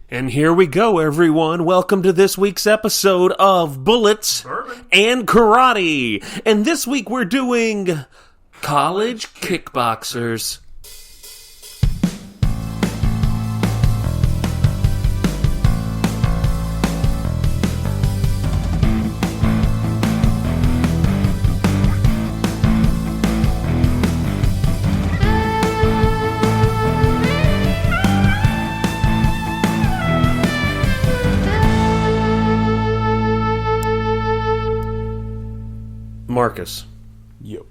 And here we go, everyone. Welcome to this week's episode of Bullets and Karate. And this week we're doing College Kickboxers. Marcus. Yo.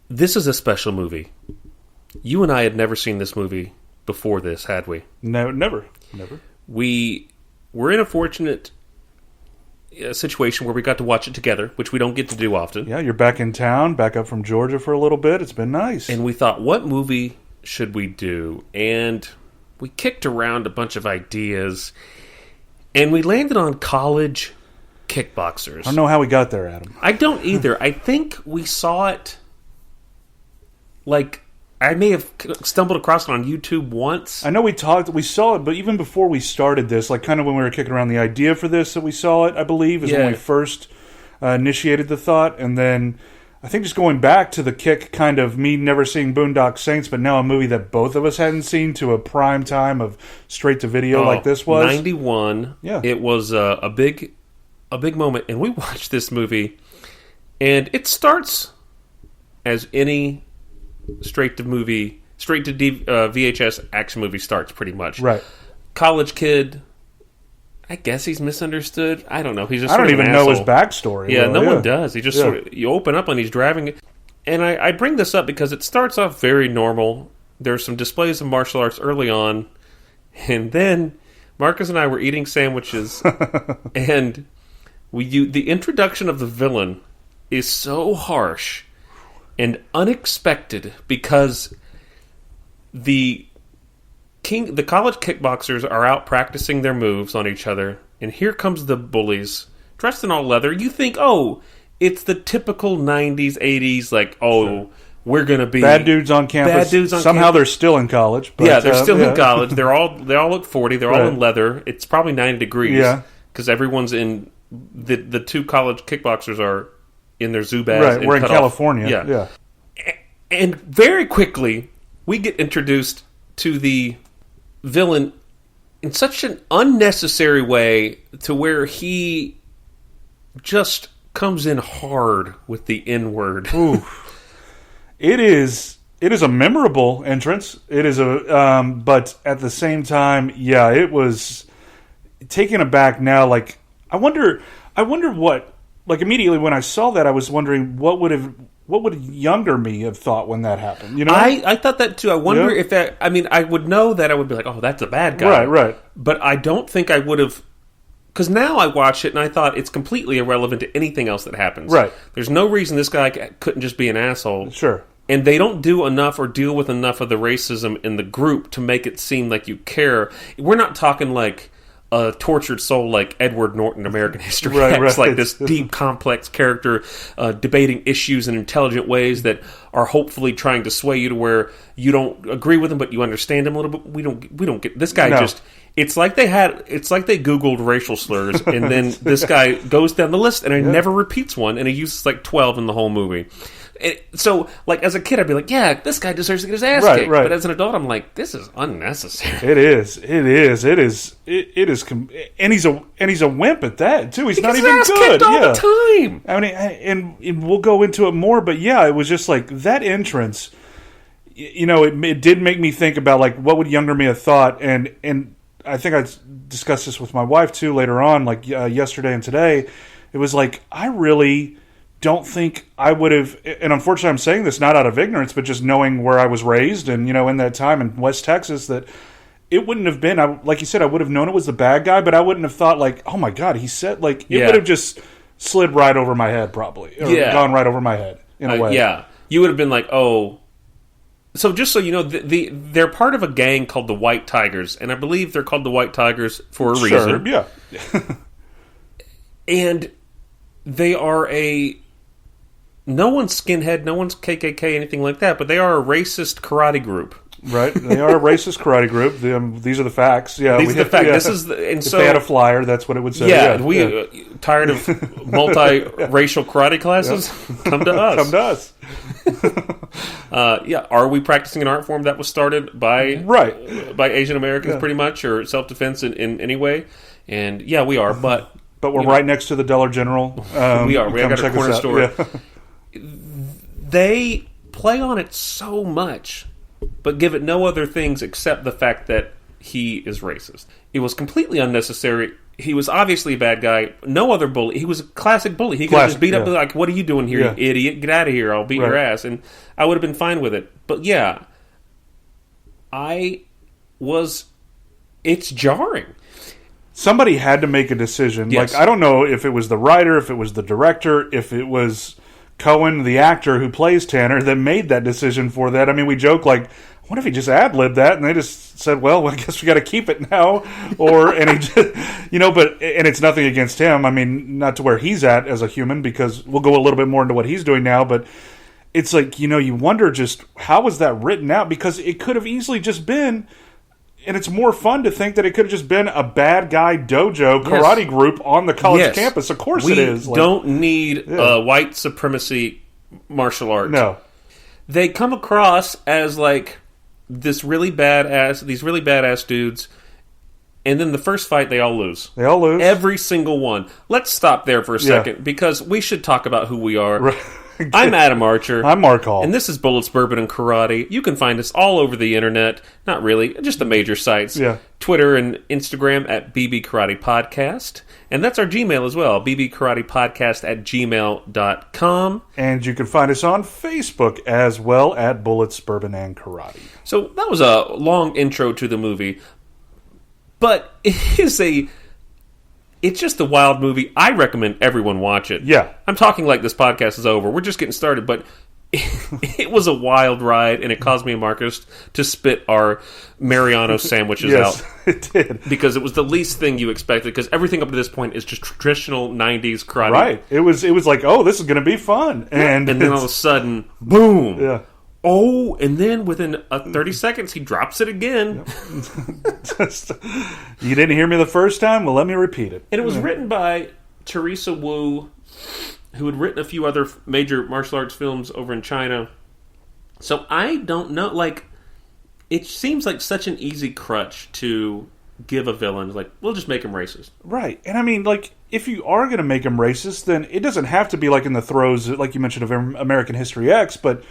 This is a special movie. You and I had never seen this movie before this, had we? No, never. We were in a fortunate situation where we got to watch it together, which we don't get to do often. Yeah, you're back in town, back up from Georgia for a little bit. It's been nice. And we thought, what movie should we do? And we kicked around a bunch of ideas, and we landed on College Kickboxers. I don't know how we got there, Adam. I don't either. I think we saw it, like, I may have stumbled across it on YouTube once. I know we saw it, but even before we started this, like kind of when we were kicking around the idea for this that we saw it, I believe, is when we first initiated the thought. And then I think just going back to the kick, kind of me never seeing Boondock Saints, but now a movie that both of us hadn't seen to a prime time of straight to video like this was. 91. Yeah. It was a big moment, and we watched this movie, and it starts as any straight to VHS action movie starts, pretty much. Right. College kid. I guess he's misunderstood. I don't know. He's just. I don't even know his backstory. Yeah, no one does. He just sort of, you open up and he's driving, and I bring this up because it starts off very normal. There's some displays of martial arts early on, and then Marcus and I were eating sandwiches, and the introduction of the villain is so harsh and unexpected because the college kickboxers are out practicing their moves on each other, and here comes the bullies dressed in all leather. You think, oh, it's the typical 90s, 80s, like, oh, sure, we're going to be bad dudes on campus. Somehow they're still in college. But, yeah, they're still in college. They all look 40. They're all in leather. It's probably 90 degrees. Yeah, because everyone's in. The two college kickboxers are in their Zubaz. Right, we're in California. Yeah. And very quickly, we get introduced to the villain in such an unnecessary way to where he just comes in hard with the N-word. Ooh. It is a memorable entrance. It is but at the same time, yeah, it was taken aback now, like, I wonder what, like, immediately when I saw that, I was wondering what would younger me have thought when that happened, you know? I thought that too. I wonder if that, I mean, I would know that I would be like, oh, that's a bad guy. Right. But I don't think I would have, because now I watch it and I thought it's completely irrelevant to anything else that happens. Right. There's no reason this guy couldn't just be an asshole. Sure. And they don't do enough or deal with enough of the racism in the group to make it seem like you care. We're not talking like a tortured soul like Edward Norton, American History X, like this deep, complex character debating issues in intelligent ways that are hopefully trying to sway you to where you don't agree with him, but you understand him a little bit. We don't get this guy. No. It's like they Googled racial slurs, and then this guy goes down the list and he never repeats one, and he uses like 12 in the whole movie. So, like, as a kid, I'd be like, yeah, this guy deserves to get his ass kicked. Right. But as an adult, I'm like, this is unnecessary. It is. And he's a wimp at that, too. He's not even good. All the time. I mean, and we'll go into it more, but yeah, it was just like that entrance, you know, it did make me think about, like, what would younger me have thought, and I think I discussed this with my wife, too, later on, like, yesterday and today. It was like, I really don't think I would have, and unfortunately I'm saying this not out of ignorance, but just knowing where I was raised and, you know, in that time in West Texas, that it wouldn't have been, like you said, I would have known it was the bad guy, but I wouldn't have thought, like, oh my God, he said, like, it would have just slid right over my head probably, or gone right over my head in a way. Yeah, you would have been like, oh. So just so you know, they're part of a gang called the White Tigers, and I believe they're called the White Tigers for a reason. Sure, yeah. And they are no one's skinhead, no one's KKK, anything like that, but they are a racist karate group. Right, they are a racist karate group. These are the facts. Yeah, these are the facts. This is if they had a flyer, that's what it would say. Tired of multi-racial karate classes? Come to us. Come to us. Are we practicing an art form that was started by Asian Americans, pretty much, or self-defense in any way? And we are, but we're right next to the Dollar General. We are. We got a corner store. Yeah. They play on it so much, but give it no other things except the fact that he is racist. It was completely unnecessary. He was obviously a bad guy. No other bully. He was a classic bully. He could have just beat up, like, what are you doing here, you idiot? Get out of here. I'll beat your ass. And I would have been fine with it. But it's jarring. Somebody had to make a decision. Yes. Like, I don't know if it was the writer, if it was the director, if it was Cohen, the actor who plays Tanner, that made that decision for that. I mean, we joke like, what if he just ad-libbed that? And they just said, well, I guess we got to keep it now. And he just, and it's nothing against him. I mean, not to where he's at as a human, because we'll go a little bit more into what he's doing now, but it's like, you wonder just, how was that written out? Because it could have easily just been, and it's more fun to think that it could have just been a bad guy dojo karate group on the college campus. Of course it is. We don't need white supremacy martial art. No. They come across as like these really badass dudes, and then the first fight they all lose. They all lose. Every single one. Let's stop there for a second, because we should talk about who we are. Right. I'm Adam Archer. I'm Marc Hall. And this is Bullets, Bourbon, and Karate. You can find us all over the internet. Not really, just the major sites. Yeah. Twitter and Instagram at BB Karate Podcast. And that's our Gmail as well, bbkaratepodcast@gmail.com. And you can find us on Facebook as well at Bullets, Bourbon, and Karate. So that was a long intro to the movie. But it's just a wild movie. I recommend everyone watch it. Yeah. I'm talking like this podcast is over. We're just getting started, but it was a wild ride, and it caused me and Marcus to spit our Mariano sandwiches out. It did. Because it was the least thing you expected, because everything up to this point is just traditional 90s karate. Right. It was like, oh, this is going to be fun. And then all of a sudden, boom. Yeah. Oh, and then within 30 seconds, he drops it again. You didn't hear me the first time? Well, let me repeat it. And it was written by Teresa Wu, who had written a few other major martial arts films over in China. So I don't know, like, it seems like such an easy crutch to give a villain. Like, we'll just make him racist. Right. And I mean, like, if you are going to make him racist, then it doesn't have to be like in the throes, like you mentioned, of American History X, but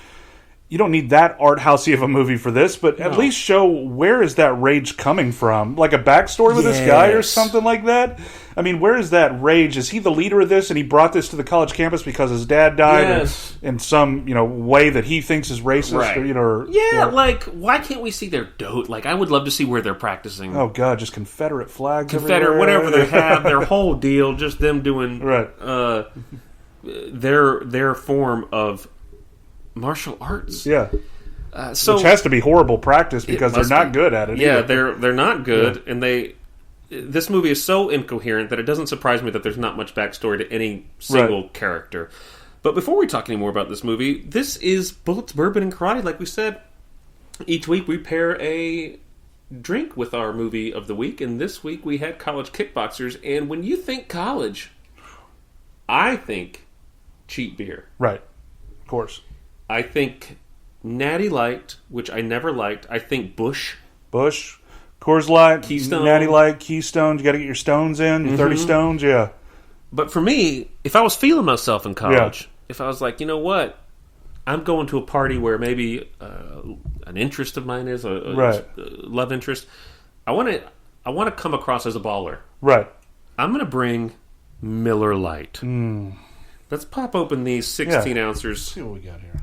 you don't need that art housey of a movie for this, but at least show where is that rage coming from. Like a backstory with this guy or something like that. I mean, where is that rage? Is he the leader of this, and he brought this to the college campus because his dad died in some way that he thinks is racist? Right. Or, like, why can't we see their dote? Like, I would love to see where they're practicing. Oh, God, just Confederate flags everywhere. Whatever they have, their whole deal, just them doing their form of martial arts. Yeah. Which has to be horrible practice because they're not good at it. Yeah, they're not good, and this movie is so incoherent that it doesn't surprise me that there's not much backstory to any single character. But before we talk any more about this movie, this is Bullets, Bourbon, and Karate. Like we said, each week we pair a drink with our movie of the week, and this week we had College Kickboxers. And when you think college, I think cheap beer. Right. Of course. I think Natty Light, which I never liked. I think Busch, Coors Light, Keystone, Natty Light, Keystone. You got to get your stones in, your 30 stones. Yeah. But for me, if I was feeling myself in college, if I was like, you know what, I'm going to a party where maybe an interest of mine is a love interest. I want to come across as a baller. Right. I'm going to bring Miller Lite. Let's pop open these 16 ounces. Let's see what we got here.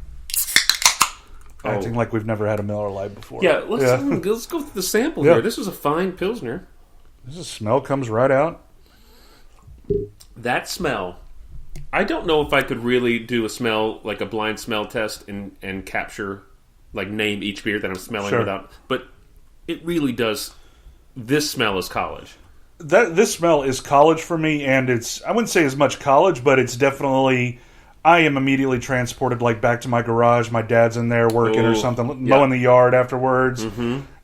Acting like we've never had a Miller Lite before. Yeah, let's go through the sample here. This is a fine Pilsner. This smell comes right out. That smell, I don't know if I could really do a smell, like a blind smell test and capture, like name each beer that I'm smelling without, but it really does. This smell is college. This smell is college for me, and I wouldn't say as much college, but it's definitely I am immediately transported back to my garage. My dad's in there working or something, mowing the yard afterwards.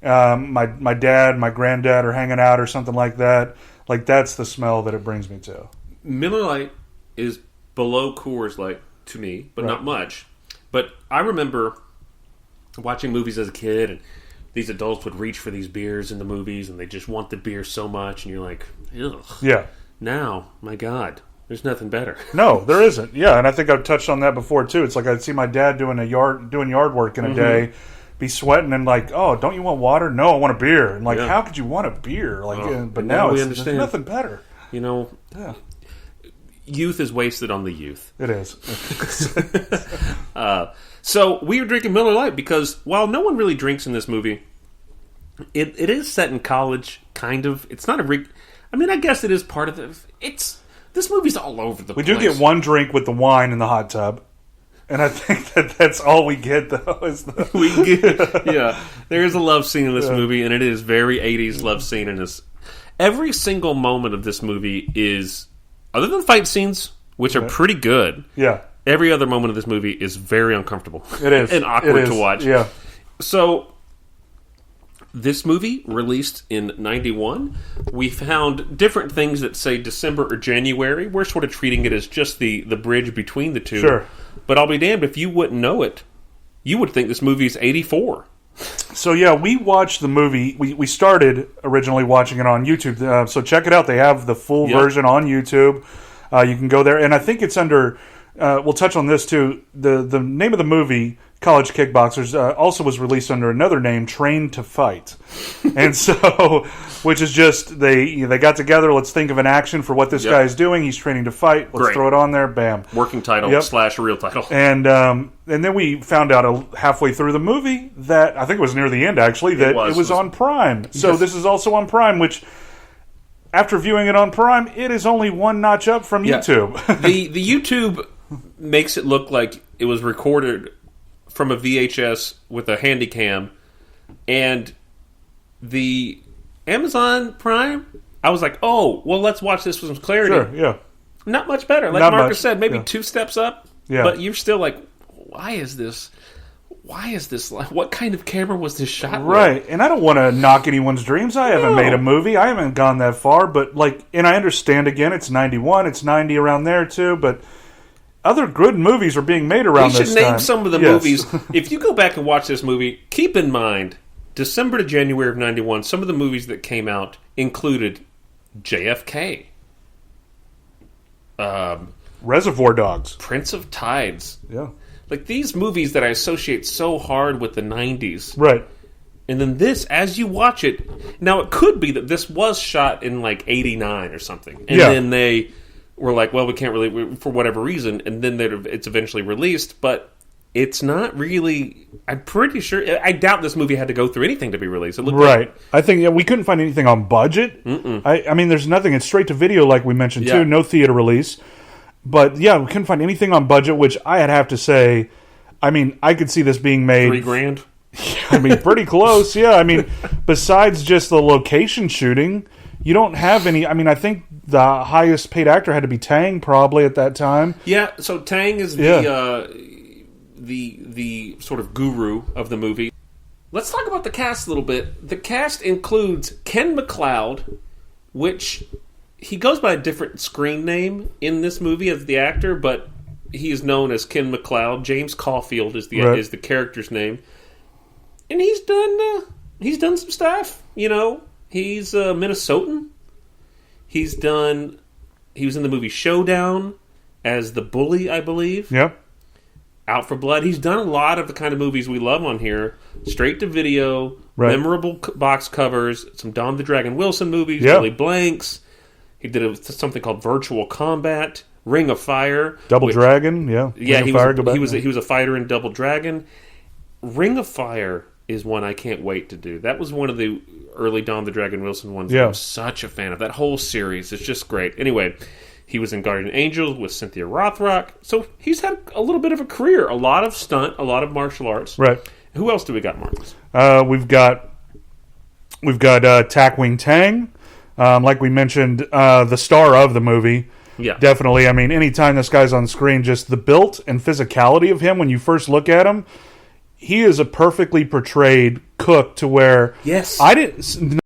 My dad, my granddad are hanging out or something like that. That's the smell that it brings me to. Miller Lite is below Coors Light to me, but not much. But I remember watching movies as a kid, and these adults would reach for these beers in the movies, and they just want the beer so much, and you're like, ugh. Yeah. Now, my God, there's nothing better. No, there isn't. Yeah, and I think I've touched on that before, too. It's like I'd see my dad doing yard work in a day, be sweating, and oh, don't you want water? No, I want a beer. And how could you want a beer? But now there's nothing better. Youth is wasted on the youth. It is. So we were drinking Miller Lite because while no one really drinks in this movie, it is set in college, kind of. It's not I guess it is part of this movie's all over the place. We do get one drink with the wine in the hot tub. And I think that's all we get, though. There is a love scene in this movie, and it is very 80s love scene. And every single moment of this movie is, other than fight scenes, which are pretty good. Yeah. Every other moment of this movie is very uncomfortable. It is. And awkward to watch. Yeah. So, this movie, released in 91, we found different things that say December or January. We're sort of treating it as just the bridge between the two. Sure. But I'll be damned, if you wouldn't know it, you would think this movie's 84. So, yeah, we watched the movie. We started originally watching it on YouTube. So check it out. They have the full version on YouTube. You can go there. And I think it's under... we'll touch on this, too. The name of the movie, College Kickboxers, also was released under another name, Train to Fight. And so... Which is just, they got together, let's think of an action for what this guy is doing. He's training to fight. Let's throw it on there. Bam. Working title / real title. And then we found out halfway through the movie that, I think it was near the end actually, that it was on Prime. So this is also on Prime, which, after viewing it on Prime, it is only one notch up from YouTube. the YouTube makes it look like it was recorded from a VHS with a handy cam, and the Amazon Prime, I was like, oh, well, let's watch this with some clarity. Sure, yeah. Not much better. Like Marcus said, maybe 2 steps up. Yeah. But you're still like, why is this? What kind of camera was this shot with? Right. And I don't want to knock anyone's dreams. I haven't made a movie. I haven't gone that far. But, and I understand, again, it's 91. It's 90 around there, too. But other good movies are being made around this time. We should name some of the movies. If you go back and watch this movie, keep in mind, December to January of 91, some of the movies that came out included JFK, Reservoir Dogs, Prince of Tides. Yeah. These movies that I associate so hard with the 90s. Right. And then this, as you watch it, now it could be that this was shot in 89 or something. And then they were like, well, we can't really, for whatever reason, and then it's eventually released, but it's not really... I'm pretty sure... I doubt this movie had to go through anything to be released. It looked right. I think we couldn't find anything on budget. I mean, there's nothing. It's straight to video, like we mentioned, too. No theater release. But, we couldn't find anything on budget, which I'd have to say... I mean, I could see this being made... $3,000? I mean, pretty close, yeah. I mean, besides just the location shooting, you don't have any... I mean, I think the highest paid actor had to be Tang, probably, at that time. Yeah, so Tang is the sort of guru of the movie. Let's talk about the cast a little bit. The cast includes Ken MacLeod, which he goes by a different screen name in this movie as the actor, but he is known as Ken MacLeod. James Caulfield is the character's name, and he's done some stuff. He's Minnesotan. He was in the movie Showdown as the bully, I believe. Yep. Out for Blood. He's done a lot of the kind of movies we love on here. Straight to video, memorable box covers, some Don the Dragon Wilson movies, Billy Blanks. He did something called Virtual Combat, Ring of Fire. Double Dragon, yeah. Yeah, he was a fighter in Double Dragon. Ring of Fire is one I can't wait to do. That was one of the early Don the Dragon Wilson ones that I'm such a fan of. That whole series is just great. Anyway, he was in Guardian Angels with Cynthia Rothrock. So he's had a little bit of a career. A lot of stunt, a lot of martial arts. Right. Who else do we got, Marcus? We've got Tak Wing Tang. Like we mentioned, the star of the movie. Yeah. Definitely. I mean, anytime this guy's on screen, just the built and physicality of him when you first look at him, he is a perfectly portrayed Cook to where yes. I didn't